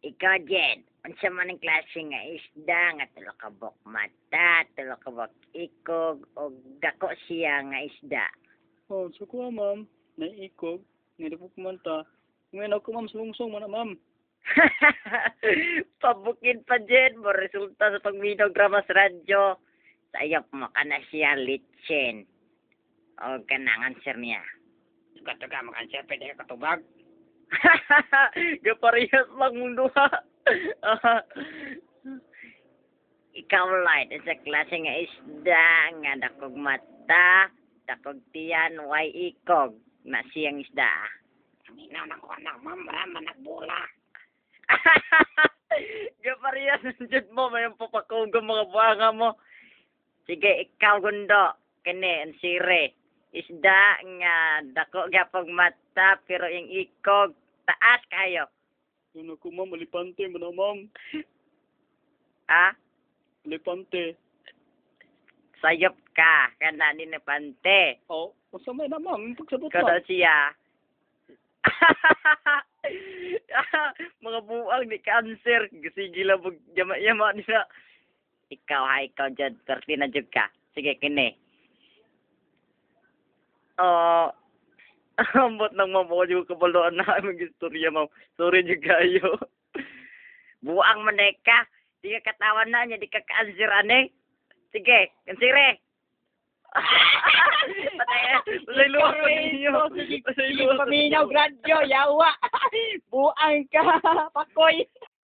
Ikaw, Jed, unsa man ang klase nga isda nga tulo ka bok mata, tulo ka bok ikog, o dako siya nga isda? Oh, so ko ma'am, naiikog, nilipok manta. Ngayon ako ma'am, sumungsong mo na ma'am. Pabukid pa, Jed, mo resulta sa pagminaw grama sa radyo. Sayop mo ka na siya litsin. O kanang answer niya. Tuga-tuga, mag-answer, pwede ka katubag. Gaparehas lang mong duha. Ikaw, Lloyd, sa klase nga isda nga dakog mata, dakog tiyan, way ikog na siyang isda. Aminaw na ko anak, ma'am, raman nagbula. Gaparehas jud mo, may papakog ang mga buhanga mo. Sige, ikaw gundo, kani ang sire. Isda nga dako gapog mata pero yung ikog taas kayo. Yun ako ma'am, alipante mo na ma'am. Ah? Alipante. Sayop ka, kana ni Nepante. Oh, masamay na ma'am, yung pagsabot Kada ma'am. siya. Mga buang ni cancer. Sige lang pag yama-yama nila. Ikaw ha, ikaw dyan. Perti na dyan ka. Sige, kini. Ambot nang mabuo yung kabaluan na aming istorya, ma'am. Sorry dyan kayo. Buang maneka. Di ka katawan na niya, di ka cancer, ane. Sige, kansire. Patay luwag ko ninyo. Patay luwag ko ninyo. Paminaw, gradyo, yawa. Buang ka, pakoy.